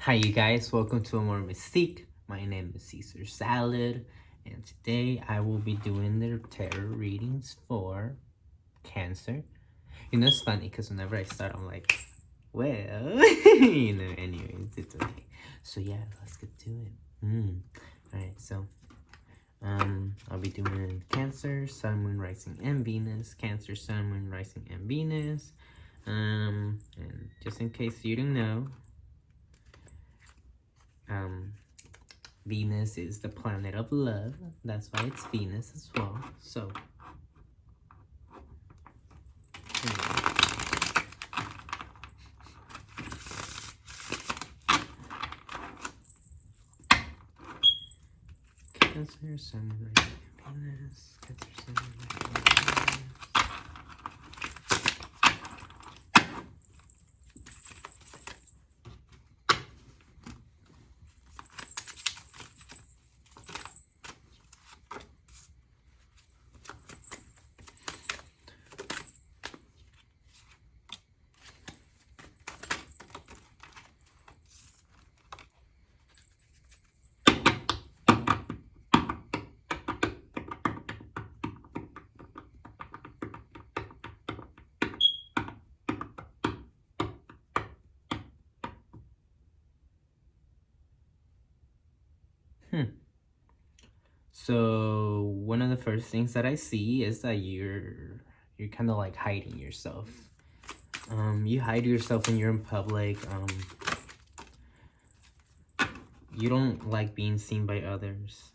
Hi you guys, welcome to a more Mystique. My name is Caesar Salad, and today I will be doing the tarot readings for Cancer. You know, it's funny because whenever I start, I'm like, well, anyways, it's okay. So yeah, let's get to it. Alright, so I'll be doing Cancer, Sun, Moon, Rising, and Venus. Cancer, Sun, Moon, Rising, and Venus. And just in case you didn't know, Venus is the planet of love. That's why it's Venus as well. So, Cancer, Sun, Rising, Venus. Cancer, Sun, Rising, Venus. So one of the first things that I see is that you're kind of like hiding yourself. You hide yourself when you're in public. You don't like being seen by others.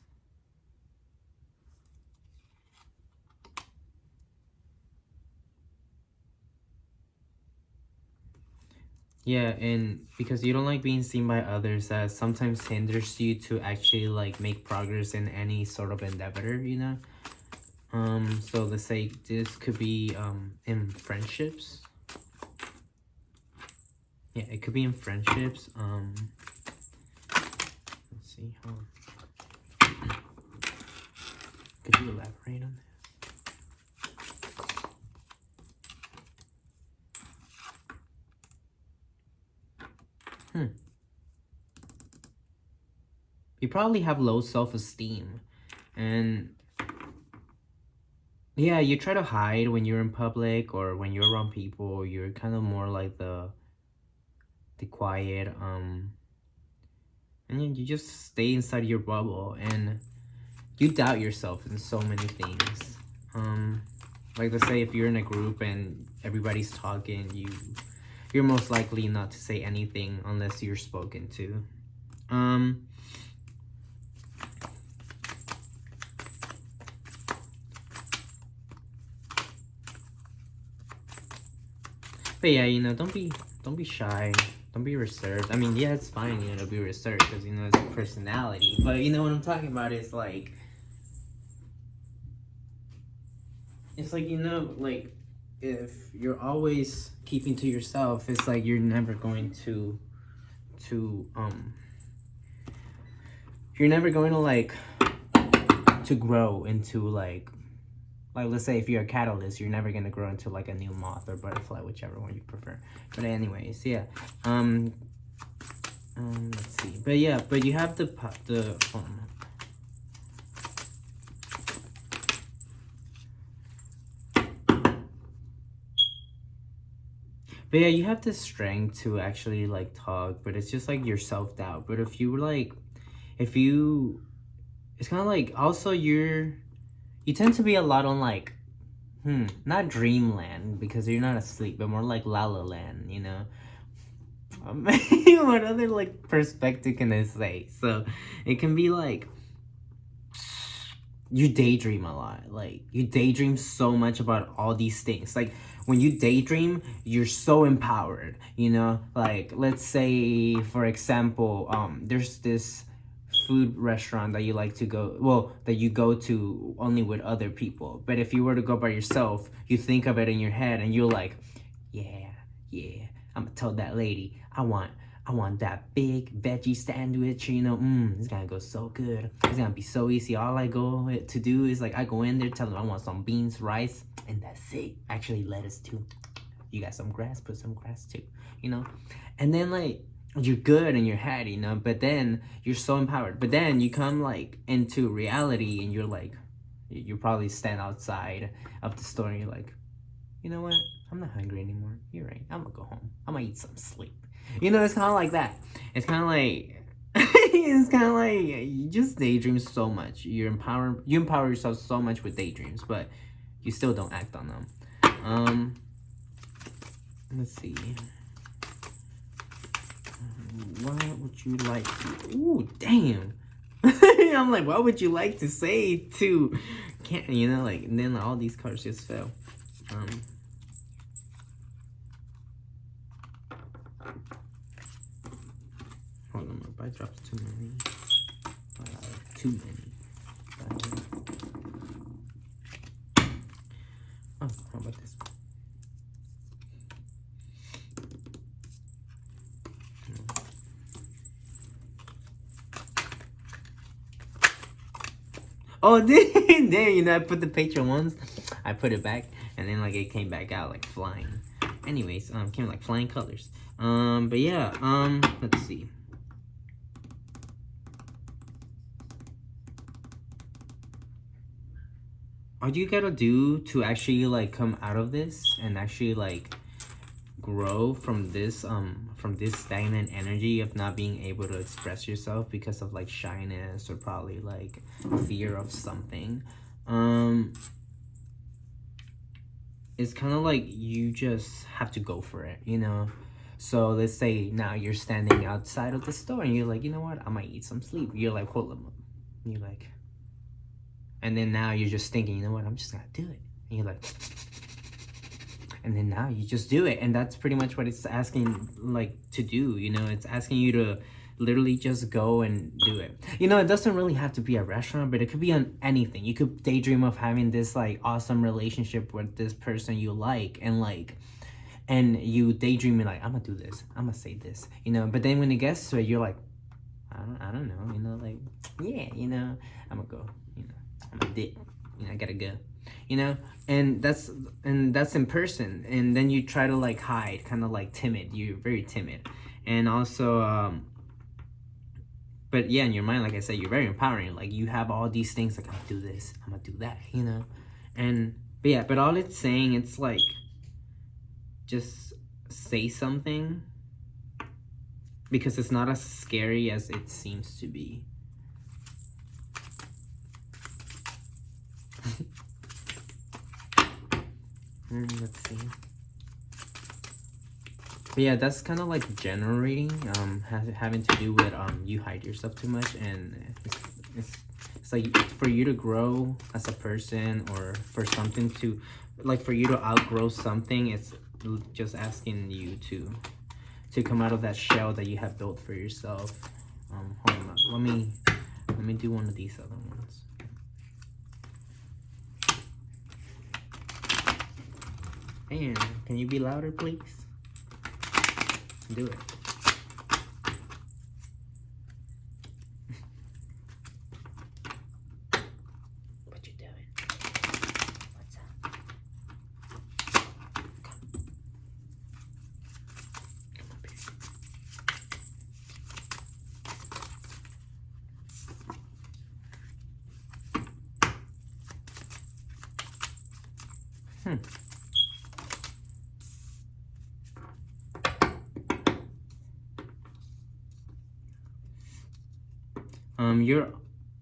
Yeah, and because you don't like being seen by others, that sometimes hinders you to actually like make progress in any sort of endeavor, you know? So let's say this could be in friendships. Yeah, it could be in friendships. Let's see, could you elaborate on this? You probably have low self-esteem, and yeah, you try to hide when you're in public or when you're around people. You're kind of more like the quiet, and then you just stay inside your bubble, and you doubt yourself in so many things. Like let's say if you're in a group and everybody's talking, you're most likely not to say anything unless you're spoken to. But yeah, you know, don't be shy. Don't be reserved. I mean, yeah, it's fine, you know, to be reserved because, you know, it's a personality. But, you know, what I'm talking about is, like, it's like, you know, like, if you're always keeping to yourself, it's like you're never going to you're never going to, like, to grow into, like, let's say if you're a catalyst, you're never going to grow into, like, a new moth or butterfly, whichever one you prefer. But anyways, yeah. Let's see. But yeah, but you have the but yeah, you have the strength to actually like talk, but it's just like your self-doubt. But if you were like, it's kind of like also you tend to be a lot on like, not dreamland because you're not asleep, but more like La La Land, you know? What other like perspective can I say? So it can be like, you daydream a lot. Like you daydream so much about all these things. Like when you daydream, you're so empowered, you know? Like let's say for example, there's this food restaurant that you like to go, well, that you go to only with other people. But if you were to go by yourself, you think of it in your head and you're like, yeah, I'm gonna tell that lady I want that big veggie sandwich, you know, it's gonna go so good. It's gonna be so easy. All I go to do is like, I go in there, tell them I want some beans, rice, and that's it. Actually, lettuce too. You got some grass, put some grass too, you know? And then like, you're good in your head, you know, but then you're so empowered. But then you come like into reality and you're like, you probably stand outside of the store and you're like, you know what? I'm not hungry anymore. You're right. I'm gonna go home. I'm gonna eat some sleep. You know, it's kind of like that. It's kind of like, it's kind of like you just daydream so much. You empower yourself so much with daydreams, but you still don't act on them. Let's see. What would you like to... Ooh, damn. I'm like, what would you like to say to... Can't, you know, like, and then all these cards just fell. Hold on, I dropped too many. Too many. Oh, how about this one? Oh, then you know, I put the picture once, I put it back, and then like it came back out like flying. Anyways, came like flying colors. But yeah, let's see. All you gotta do to actually like come out of this and actually like grow from this stagnant energy of not being able to express yourself because of like shyness or probably like fear of something, it's kind of like you just have to go for it, you know. So let's say now you're standing outside of the store and you're like, you know what, I might eat some sleep. You're like, hold them up. You're like, and then now you're just thinking, you know what, I'm just gonna do it. And you're like, and then now you just do it. And that's pretty much what it's asking like to do, you know. It's asking you to literally just go and do it. You know, it doesn't really have to be a restaurant, but it could be on anything. You could daydream of having this like awesome relationship with this person you like, and you daydreaming like, I'm gonna do this, I'm gonna say this, you know. But then when it gets to it, you're like, I don't know, you know, like, yeah, you know, I'm gonna go, you know, I'm gonna dip, you know, I gotta go, you know. And that's in person. And then you try to like hide, kind of like timid. You're very timid. And also but yeah, in your mind, like I said, you're very empowering. Like you have all these things like, I'm gonna do this, I'm gonna do that, you know. And but yeah, but all it's saying, it's like, just say something, because it's not as scary as it seems to be. Let's see. But yeah, that's kind of like generating, having to do with you hide yourself too much, and it's like for you to grow as a person, or for something to, like for you to outgrow something, it's just asking you to come out of that shell that you have built for yourself. Hold on, let me do one of these other ones. And can you be louder, please? Do it. What you doing? What's up? Come up here.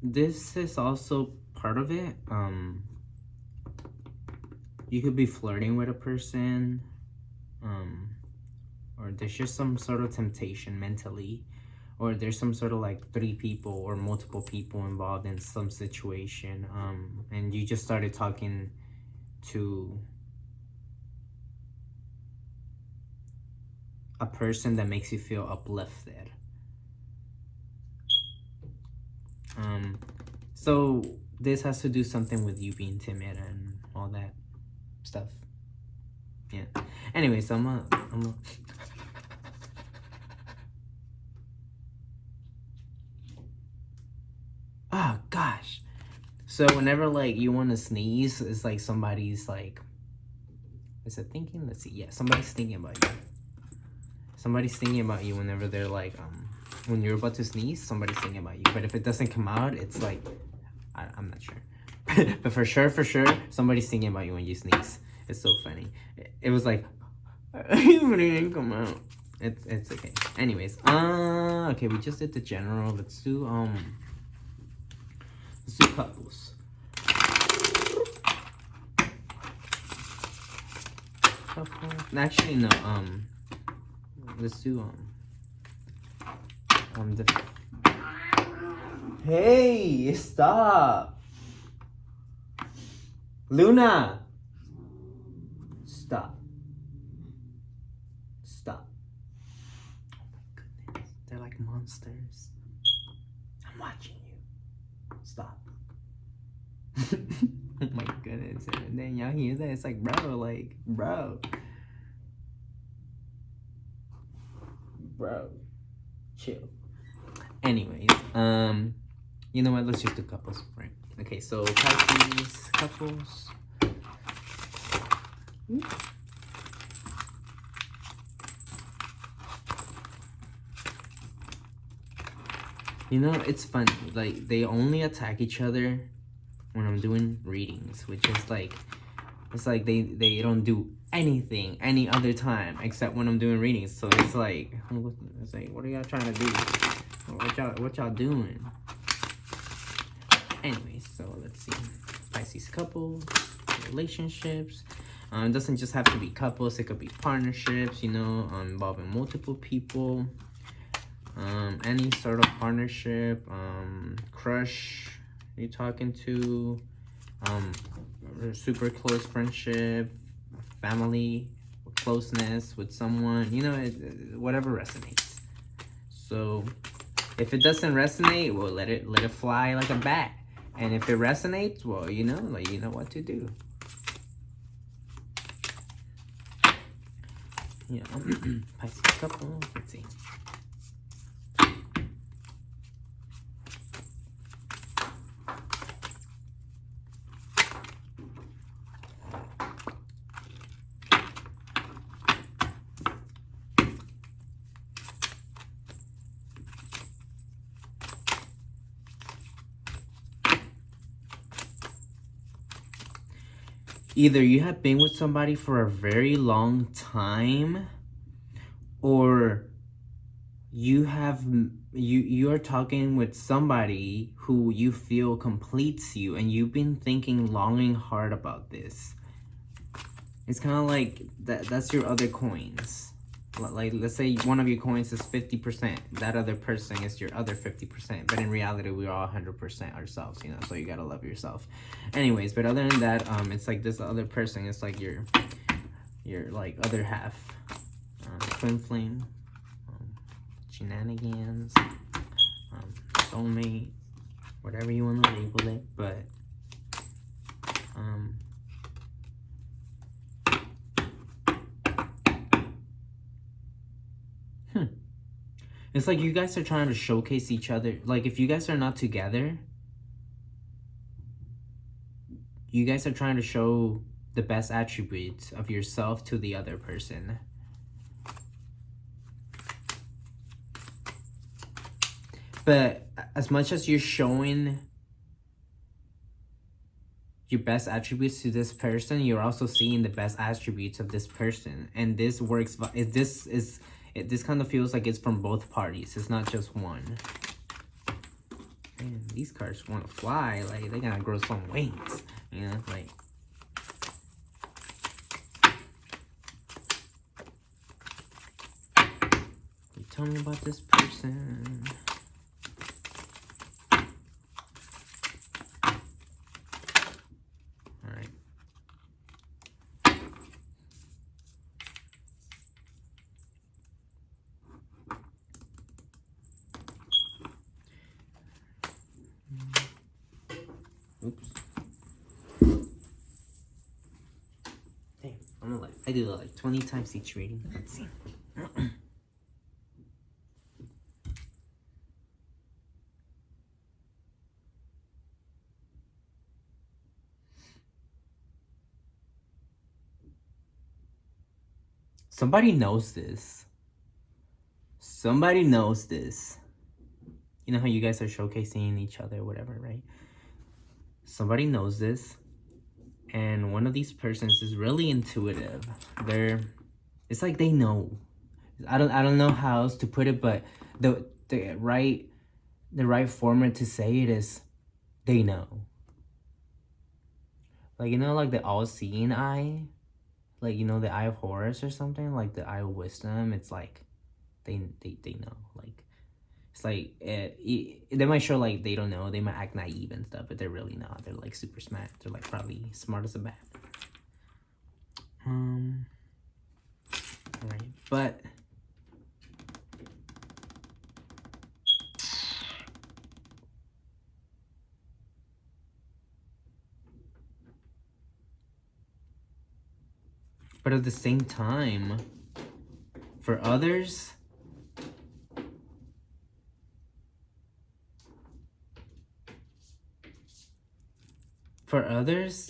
This is also part of it. You could be flirting with a person, or there's just some sort of temptation mentally, or there's some sort of like 3 people or multiple people involved in some situation, and you just started talking to a person that makes you feel uplifted. So this has to do something with you being timid and all that stuff. Yeah. Anyways, I'm a oh gosh. So whenever like you want to sneeze, it's like somebody's like, is it thinking? Let's see. Yeah, somebody's thinking about you. Somebody's thinking about you whenever they're like, when you're about to sneeze, somebody's thinking about you. But if it doesn't come out, it's like, I'm not sure. But for sure, somebody's thinking about you when you sneeze. It's so funny. It was like, it didn't come out. It's okay. Anyways, okay, we just did the general. Let's do couples. Actually, no. Let's do the. Hey, stop, Luna. Stop. Stop. Oh my goodness, they're like monsters. I'm watching you. Stop. Oh my goodness. And then y'all hear that? It's like, bro. Bro. Chill. Anyways, you know what? Let's just do couples, right? Okay, so Pisces, couples. Ooh. You know, it's funny. Like, they only attack each other when I'm doing readings, which is like, it's like they don't do anything any other time except when I'm doing readings. So it's like what are y'all trying to do? What y'all doing? Anyways, so let's see. Pisces couples, relationships. It doesn't just have to be couples. It could be partnerships, you know, involving multiple people. Any sort of partnership, crush you're talking to, super close friendship, family closeness with someone, you know, whatever resonates. So if it doesn't resonate, well, let it fly like a bat. And if it resonates, well, you know, like, you know what to do. Yeah. Pisces couple, let's see. Either you have been with somebody for a very long time, or you are talking with somebody who you feel completes you, and you've been thinking long and hard about this. It's kind of like that's your other coins. Like, let's say one of your coins is 50%. That other person is your other 50%. But in reality, we're all 100% ourselves, you know? So you gotta love yourself. Anyways, but other than that, it's like this other person is like your like other half. Twin flame. Shenanigans. Soulmate. Whatever you want to label it. But, it's like you guys are trying to showcase each other. Like, if you guys are not together, you guys are trying to show the best attributes of yourself to the other person. But as much as you're showing your best attributes to this person, you're also seeing the best attributes of this person. And this works, this kind of feels like it's from both parties. It's not just one. Man, these cards want to fly. Like, they gotta grow some wings. You know, like. Tell me about this person. Alright. Oops. Damn, I do like 20 times each reading. Let's see. Somebody knows this. somebody knows this. You know how you guys are showcasing each other, whatever, right? Somebody knows this, and one of these persons is really intuitive. It's like they know. I don't know how else to put it, but the right format to say it is they know. Like, you know, like the all-seeing eye, like, you know, the eye of Horus or something, like the eye of wisdom. It's like they know. Like, it's like they might show like they don't know, they might act naive and stuff, but they're really not. They're like super smart. They're like probably smart as a bat. Right, but at the same time, for others,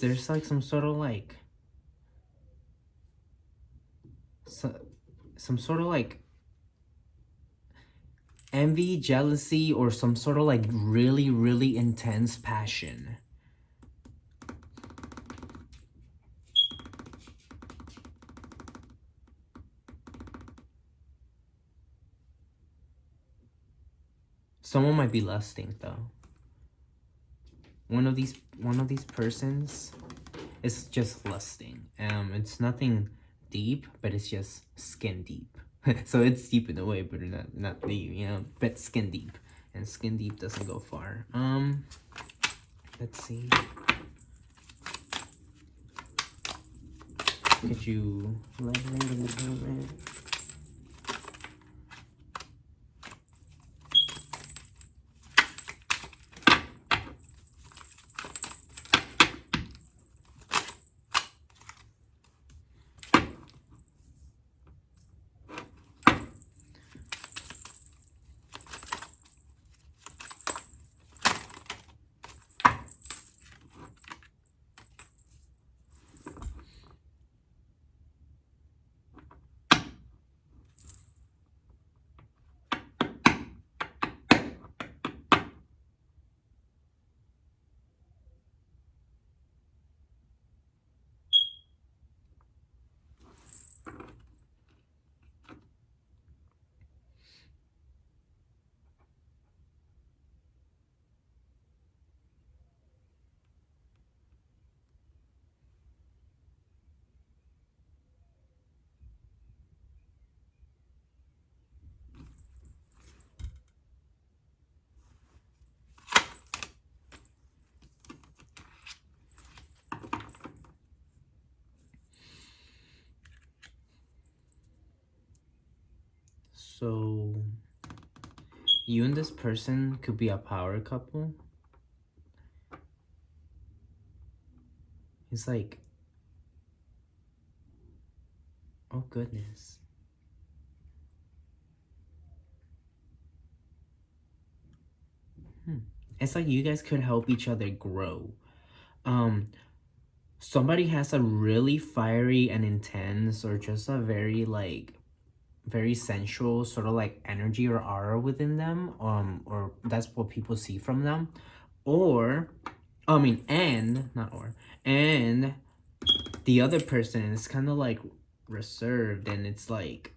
there's like some sort of like some sort of like envy, jealousy, or some sort of like really, really intense passion. Someone might be lusting though. One of these persons is just lusting. It's nothing deep, but it's just skin deep. So it's deep in a way, but not deep, you know, but skin deep. And skin deep doesn't go far. Let's see. Could you elaborate a little bit? So you and this person could be a power couple. It's like, oh goodness. It's like you guys could help each other grow. Somebody has a really fiery and intense, or just a very like very sensual sort of like energy or aura within them, or that's what people see from them. Or I mean, and not or, and the other person is kind of like reserved, and it's like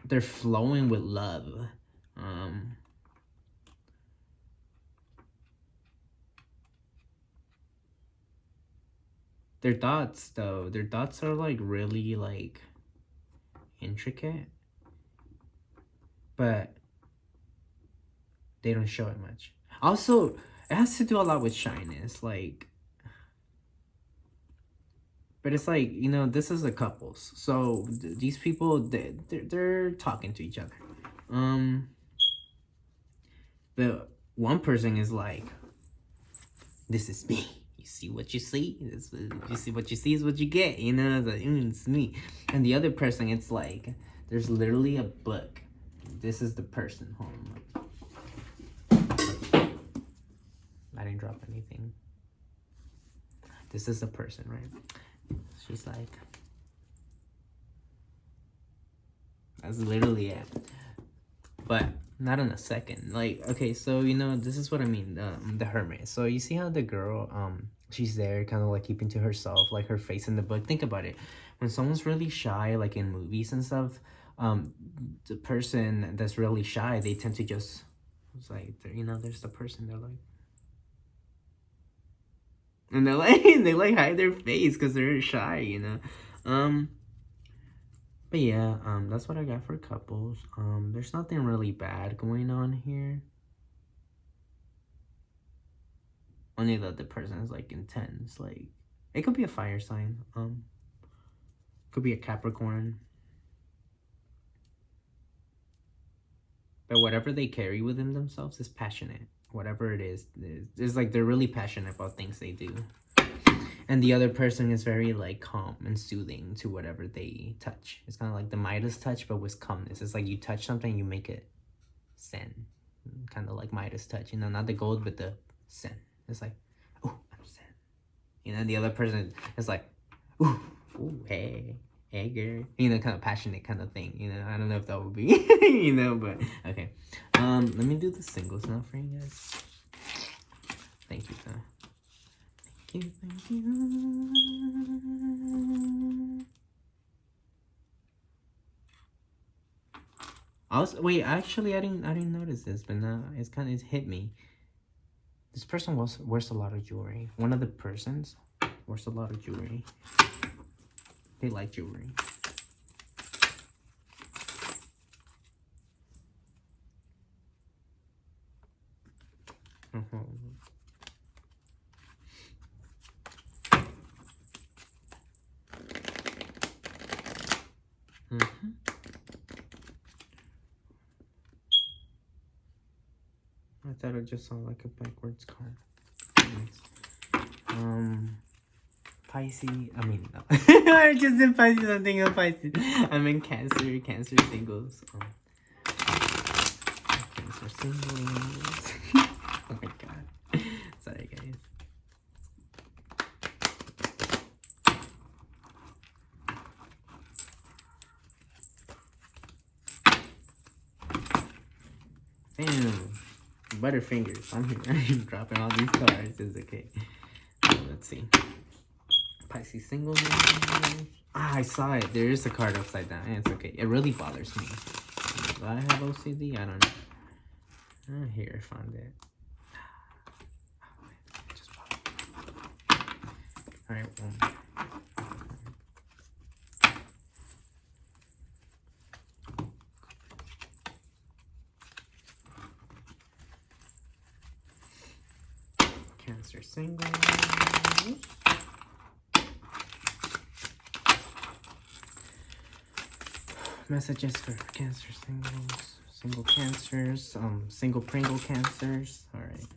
they're flowing with love. Their thoughts though, their thoughts are like really like intricate, but they don't show it much. Also, it has to do a lot with shyness, like, but it's like, you know, this is a couples, so these people, they're talking to each other. The one person is like, this is me. You see what you see. You see what you see is what you get. You know, it's, like, it's me. And the other person, it's like, there's literally a book. This is the person. Hold on. I didn't drop anything. This is the person, right? She's like, that's literally it. but not in a second. Like, okay, so you know, this is what I mean, the hermit. So you see how the girl, she's there kind of like keeping to herself, like her face in the book. Think about it. When someone's really shy, like in movies and stuff, the person that's really shy, they tend to just, it's like, you know, there's the person, they're like, and they're like, they like hide their face because they're shy, you know. But yeah, that's what I got for couples. There's nothing really bad going on here. Only that the person is like intense. Like, it could be a fire sign. Could be a Capricorn. But whatever they carry within themselves is passionate. Whatever it is, it's like they're really passionate about things they do. And the other person is very like calm and soothing to whatever they touch. It's kind of like the Midas touch, but with calmness. It's like you touch something, you make it zen. Kind of like Midas touch, you know, not the gold, but the zen. It's like, oh, I'm zen. You know, the other person is like, ooh, hey, girl. You know, kind of passionate kind of thing. You know, I don't know if that would be, you know, but okay. Let me do the singles now for you guys. Thank you, though. Thank you. Wait, actually, I didn't notice this, but now it's hit me. This person wears a lot of jewelry. One of the persons wears a lot of jewelry. They like jewelry. I thought it just sounded like a backwards card. Pisces. I mean, no. I just said Pisces. I'm thinking of Pisces. I'm in Cancer. Cancer singles. Cancer singles. Oh my god. Sorry, guys. Damn. Butterfingers. I'm here. I'm dropping all these cards. It's okay. So let's see. Pisces singles. Ah, I saw it. There is a card upside down. It's okay. It really bothers me. Do I have OCD? I don't know. Oh, here, I found it. Alright, Cancer singles. Messages for Cancer singles. Single cancers. Single Pringle cancers. Alright.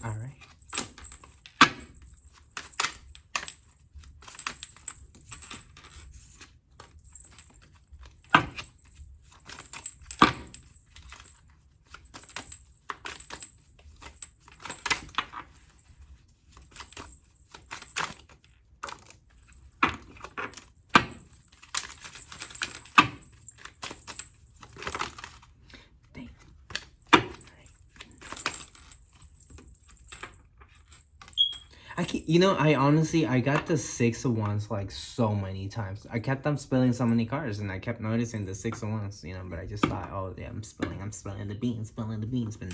Alright. You know, I honestly, I got the 6 of Wands like so many times. I kept on spilling so many cards, and I kept noticing the 6 of Wands, you know, but I just thought, oh yeah, I'm spilling the beans, but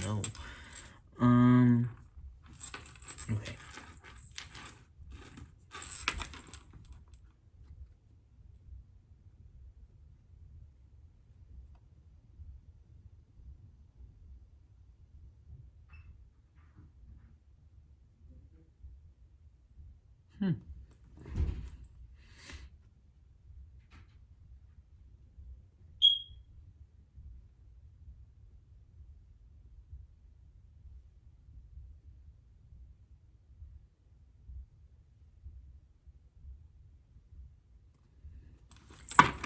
no. Okay.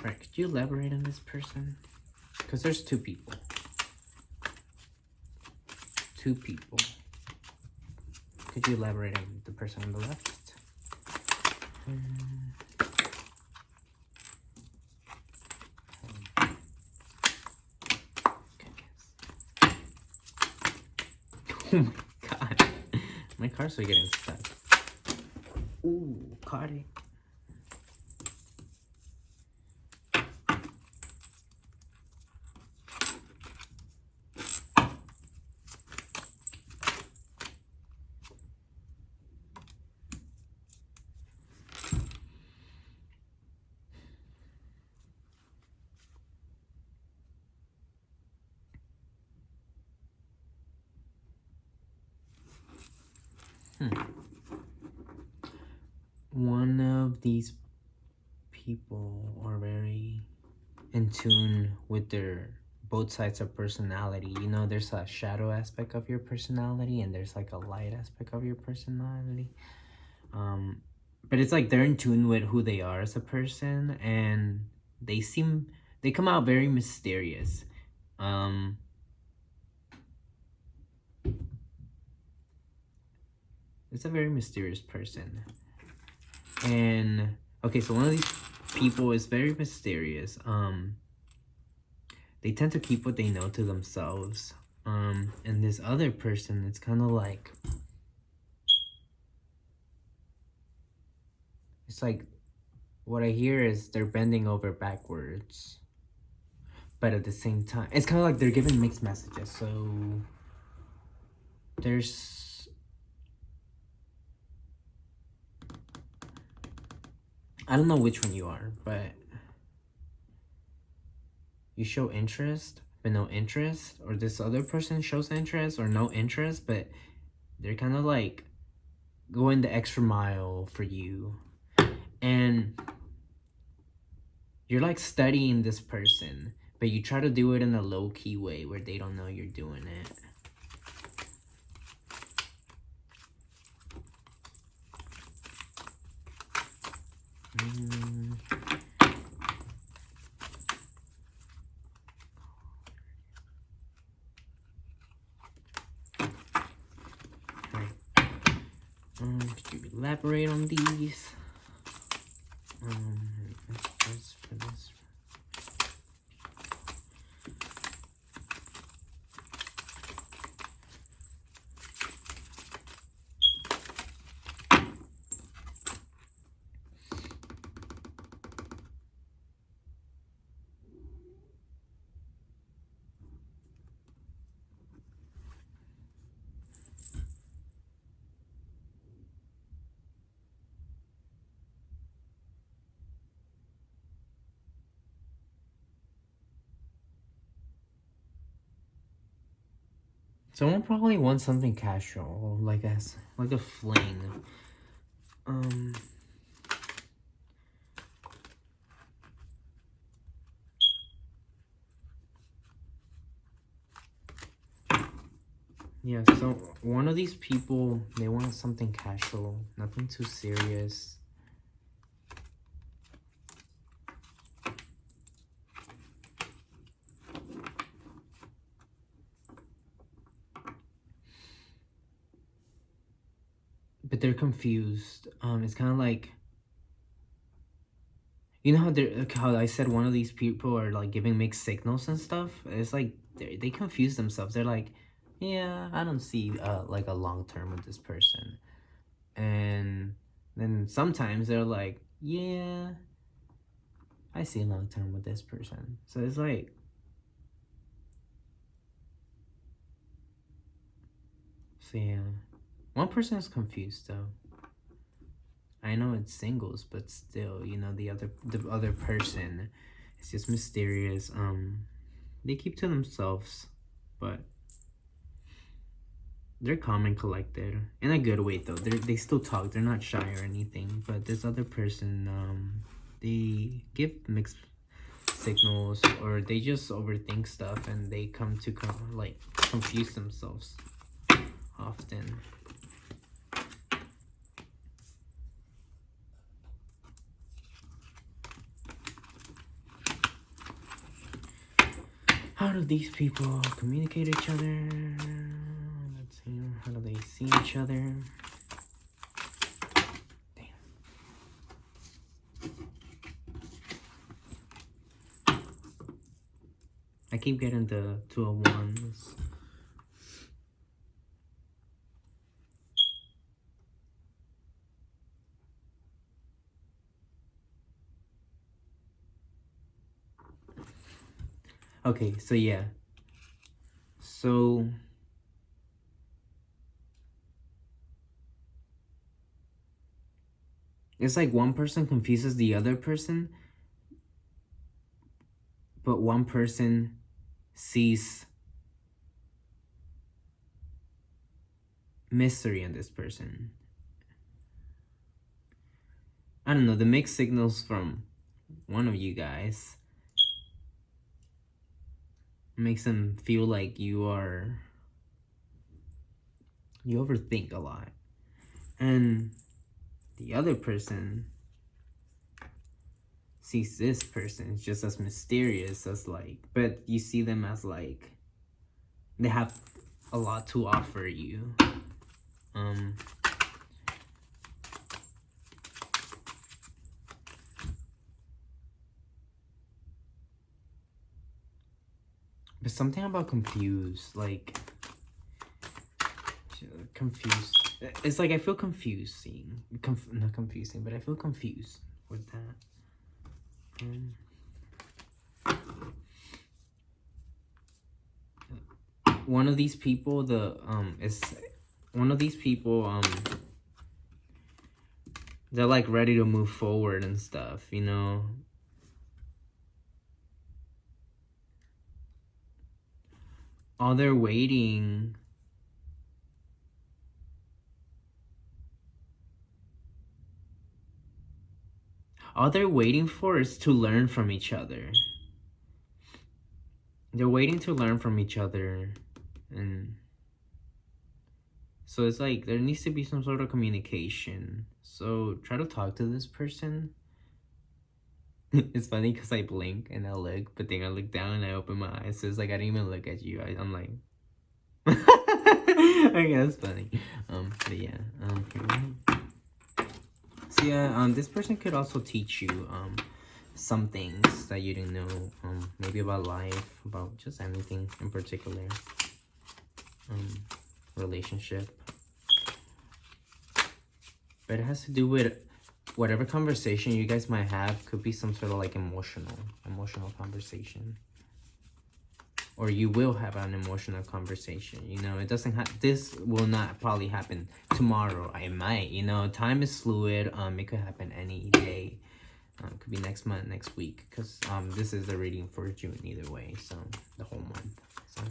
Right, could you elaborate on this person? Because there's 2 people. 2 people. Could you elaborate on the person on the left? Oh my god. My cards are getting stuck. Ooh, caught it. One of these people are very in tune with their both sides of personality. You know, there's a shadow aspect of your personality and there's like a light aspect of your personality. But it's like they're in tune with who they are as a person, and they come out very mysterious. It's a very mysterious person. And okay, so one of these people is very mysterious. They tend to keep what they know to themselves. And this other person, it's kind of like, it's like, what I hear is they're bending over backwards. But at the same time, it's kind of like they're giving mixed messages. So there's, I don't know which one you are, but you show interest, but no interest. Or this other person shows interest or no interest, but they're kind of like going the extra mile for you. And you're like studying this person, but you try to do it in a low-key way where they don't know you're doing it. Could you elaborate on these? For this. Someone probably wants something casual, like a fling. Yeah, so one of these people, they want something casual, nothing too serious. But they're confused. It's kind of like, you know how I said one of these people are like giving mixed signals and stuff? It's like they confuse themselves. They're like, yeah, I don't see like a long term with this person. And then sometimes they're like, yeah, I see a long term with this person. So it's like, so yeah. One person is confused though. I know it's singles, but still, you know, the other person is just mysterious. They keep to themselves, but they're calm and collected in a good way though. They still talk. They're not shy or anything. But this other person, they give mixed signals, or they just overthink stuff, and they come to like confuse themselves often. How do these people communicate each other? Let's see. How do they see each other? Damn. I keep getting the 2 of Wands. Okay, so yeah. So it's like one person confuses the other person, but one person sees mystery in this person. I don't know, the mixed signals from one of you guys makes them feel like you overthink a lot. And the other person sees this person just as mysterious as like, but you see them as like they have a lot to offer you. But something about confused, like confused. It's like I feel confusing, not confusing, but I feel confused with that. One of these people, they're like ready to move forward and stuff, you know. All they're waiting for is to learn from each other. They're waiting to learn from each other, and so it's like there needs to be some sort of communication. So try to talk to this person. It's funny because I blink and I look, but then I look down and I open my eyes. So it's like I didn't even look at you. I'm like, okay, that's funny. But yeah, so yeah, this person could also teach you some things that you didn't know, maybe about life, about just anything in particular, relationship. But it has to do with whatever conversation you guys might have. Could be some sort of like emotional conversation, or you will have an emotional conversation. You know, it doesn't have. This will not probably happen tomorrow. I might. You know, time is fluid. It could happen any day. Could be next month, next week, because this is the reading for June either way. So the whole month. So.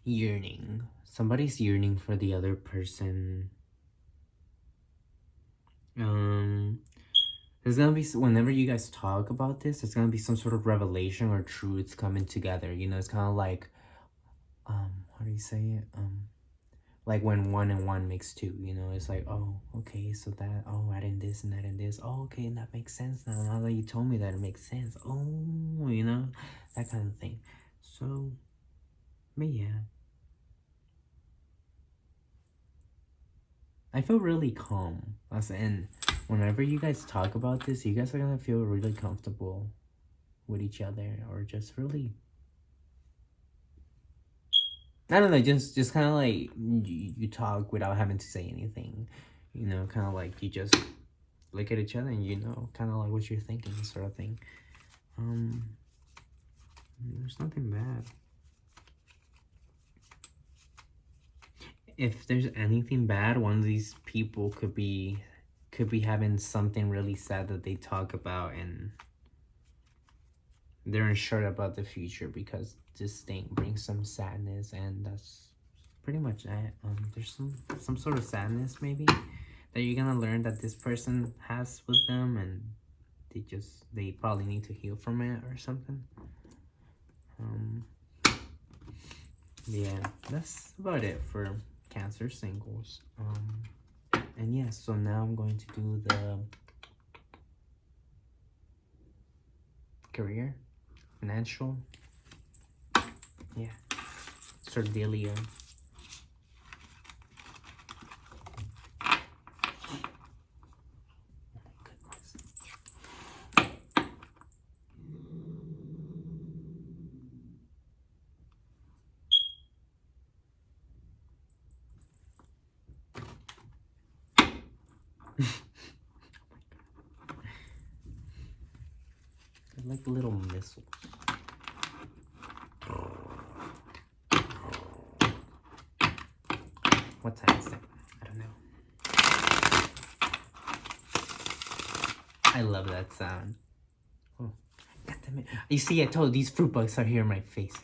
Yearning. Somebody's yearning for the other person. There's gonna be, whenever you guys talk about this, there's gonna be some sort of revelation or truths coming together. You know, it's kind of like, how do you say it? Like when 1 and 1 makes 2, you know, it's like, oh, okay, so that, oh, adding this and adding this, oh, okay, and that makes sense now that you told me that, it makes sense. Oh, you know, that kind of thing. So, but yeah. I feel really calm. And whenever you guys talk about this, you guys are gonna feel really comfortable with each other, or just really, I don't know, just kind of like you talk without having to say anything, you know, kind of like you just look at each other and you know, kind of like what you're thinking, sort of thing. There's nothing bad. If there's anything bad, one of these people could be having something really sad that they talk about, and they're unsure about the future because this thing brings some sadness, and that's pretty much it. There's some sort of sadness maybe that you're gonna learn that this person has with them, and they probably need to heal from it or something. Yeah, that's about it for Cancer singles. And yeah, so now I'm going to do the career, financial. Yeah, Sardilia. They're like little missiles. What time is it? I don't know. I love that sound. Oh, God damn it. You see, I told you, these fruit bugs are here in my face.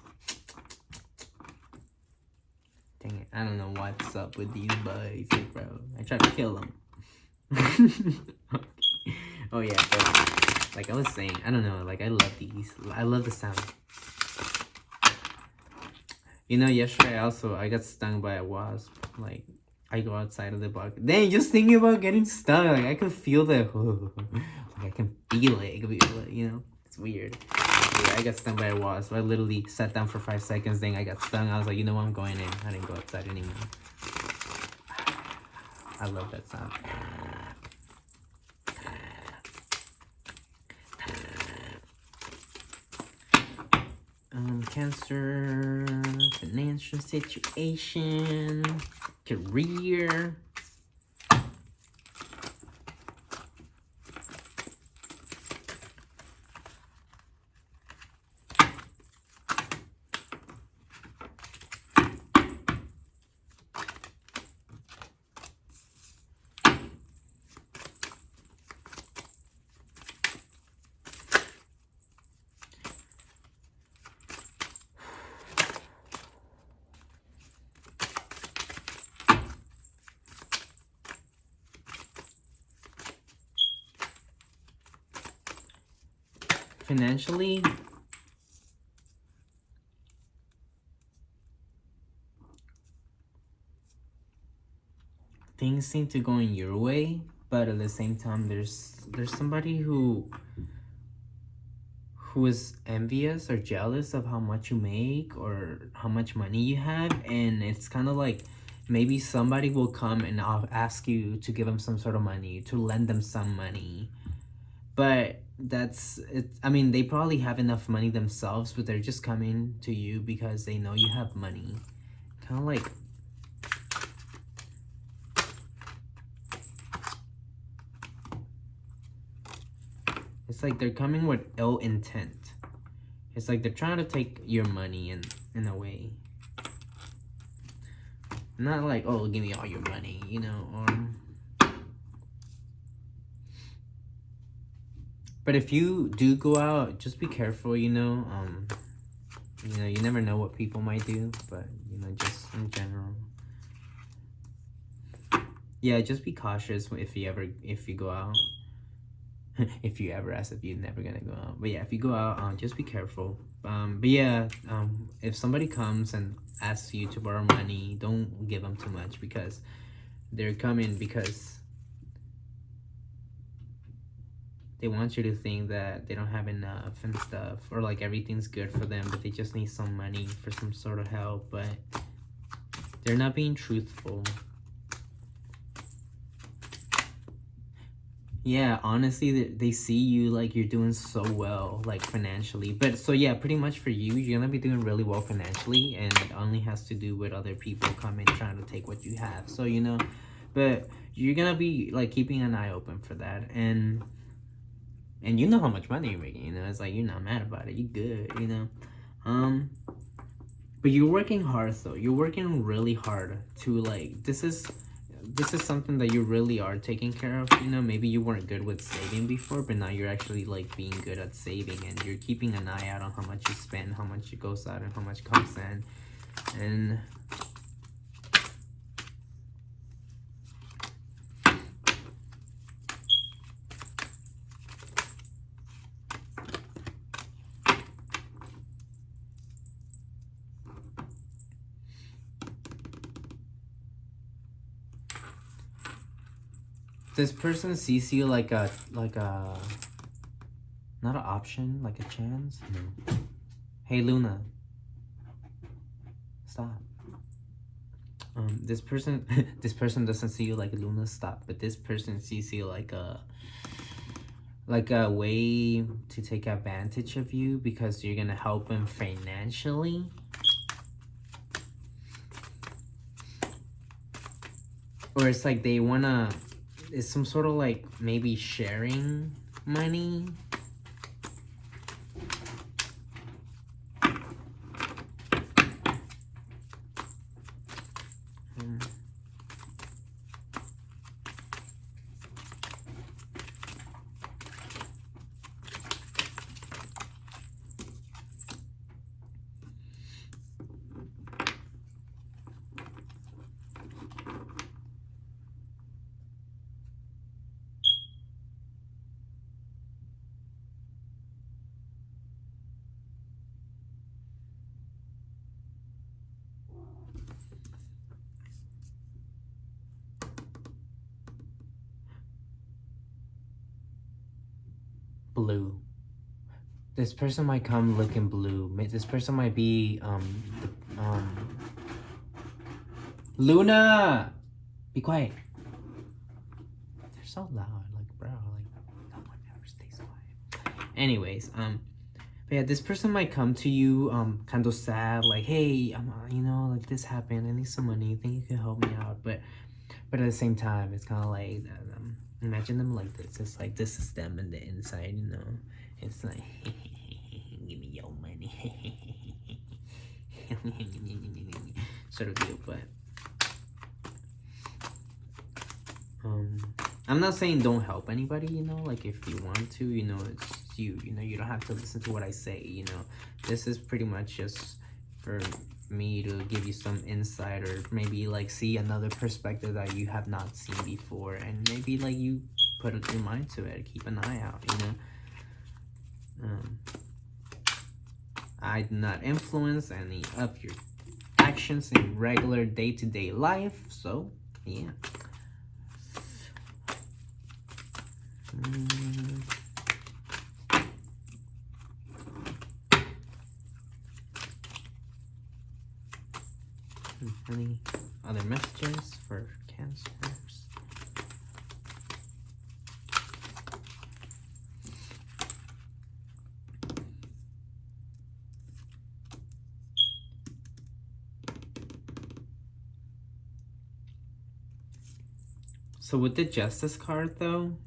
Dang it. I don't know what's up with these bugs, bro. I tried to kill them. Oh, yeah, but like I was saying, I don't know. Like, I love these. I love the sound. You know, yesterday I got stung by a wasp. Like, I go outside of the box. Dang, just thinking about getting stung, like I could feel the, like I can feel it, you know? It's weird. Yeah, I got stung by a wasp. I literally sat down for 5 seconds, then I got stung. I was like, you know what, I'm going in. I didn't go outside anymore. I love that sound. Cancer, financial situation, career. Financially, things seem to go in your way, but at the same time, there's somebody who is envious or jealous of how much you make or how much money you have, and it's kind of like maybe somebody will come and ask you to give them some sort of money, to lend them some money. But that's it. I mean, they probably have enough money themselves, but they're just coming to you because they know you have money. Kind of like, it's like they're coming with ill intent. It's like they're trying to take your money in a way. Not like, oh, give me all your money, you know, but if you do go out, just be careful, you know. You know, you never know what people might do, but you know, just in general. Yeah, just be cautious if you go out. If you ever ask if you're never gonna go out. But yeah, if you go out, just be careful. But yeah, if somebody comes and asks you to borrow money, don't give them too much because they're coming because they want you to think that they don't have enough and stuff, or like everything's good for them, but they just need some money for some sort of help, but they're not being truthful. Yeah, honestly, they see you like you're doing so well, like financially. But so yeah, pretty much for you, you're gonna be doing really well financially, and it only has to do with other people coming trying to take what you have. So you know, but you're gonna be like keeping an eye open for that, and you know how much money you're making. You know, it's like you're not mad about it. You good. You know, but you're working hard though. You're working really hard to like this is something that you really are taking care of. You know, maybe you weren't good with saving before, but now you're actually like being good at saving, and you're keeping an eye out on how much you spend, how much it goes out, and how much comes in. And This person sees you like a not an option, like a chance. No. Hey Luna, stop. This person this person doesn't see you like Luna, stop, but this person sees you like a way to take advantage of you because you're gonna help him financially. Or it's like they wanna, it's some sort of like maybe sharing money. Blue. This person might come looking blue. This person might be Luna, be quiet. They're so loud, like bro, like no one ever stays quiet. Anyways, but yeah, this person might come to you kind of sad, like, hey, you know, like this happened, I need some money, you think you can help me out? But at the same time, it's kind of like imagine them like this. It's like this is them in the inside, you know. It's like give me your money. Sort of deal, but I'm not saying don't help anybody, you know, like if you want to, you know, it's you know, you don't have to listen to what I say, you know. This is pretty much just for me to give you some insight, or maybe like see another perspective that you have not seen before, and maybe like you put your mind to it, keep an eye out, you know. I do not influence any of your actions in regular day-to-day life, so yeah. Any other messages for Cancers? So with the Justice card though,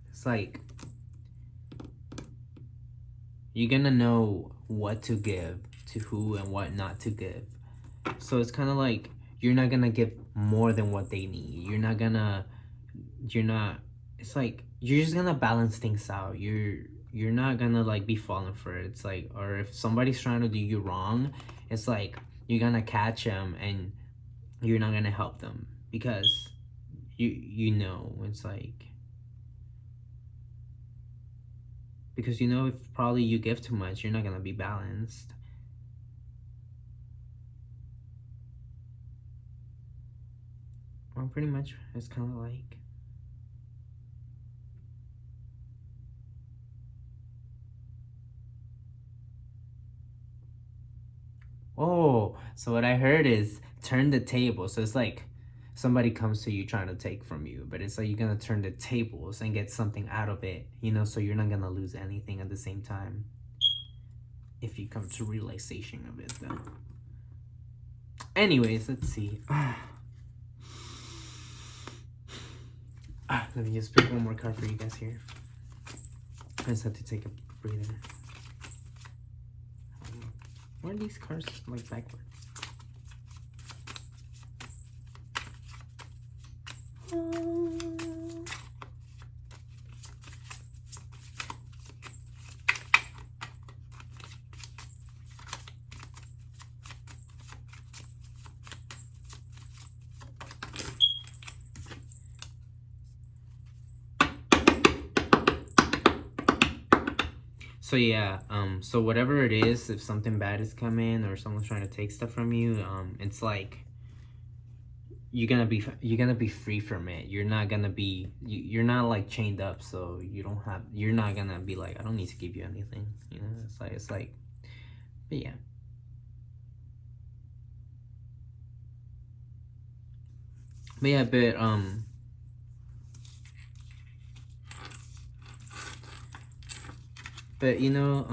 it's like you're gonna know what to give to who and what not to give. So it's kind of like you're not gonna give more than what they need. It's like you're just gonna balance things out. You're not gonna like be falling for it. It's like, or if somebody's trying to do you wrong, it's like you're gonna catch them and you're not gonna help them because you know, it's like, because you know if probably you give too much, you're not gonna be balanced. Or pretty much it's kind of like, oh, so what I heard is turn the table. So it's like somebody comes to you trying to take from you, but it's like you're gonna turn the tables and get something out of it, you know, so you're not gonna lose anything at the same time if you come to realization of it though. Anyways, let's see. Let me just pick one more card for you guys here. I just have to take a breather. Why are these cards like backwards? So yeah, so whatever it is, if something bad is coming or someone's trying to take stuff from you, it's like you're gonna be free from it. You're not gonna be you're not like chained up, so you're not gonna be like, I don't need to give you anything, you know. It's like but yeah. But yeah, but you know,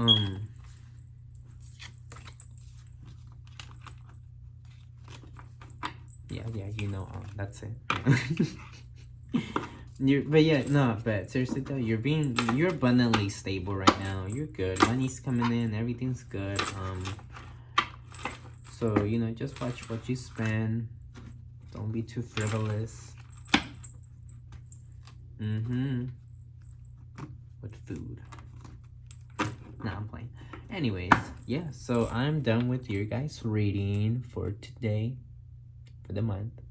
yeah, you know, that's it. But yeah, no, but seriously though, you're abundantly stable right now. You're good. Money's coming in. Everything's good. So you know, just watch what you spend. Don't be too frivolous. With food. Nah, I'm playing. Anyways, yeah. So I'm done with your guys' reading for today, for the month,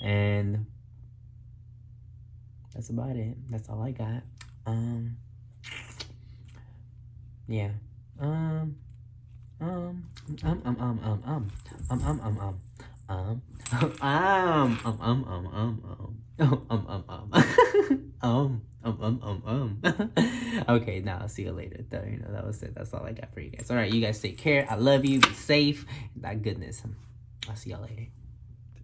and that's about it. That's all I got. Yeah. Um. Um. Um. Um. Um. Um. Um. Um. Um. Um. Um. Um. Okay, now I'll see you later. You know, that was it. That's all I got for you guys. All right, you guys take care. I love you. Be safe. That goodness. I'll see y'all later.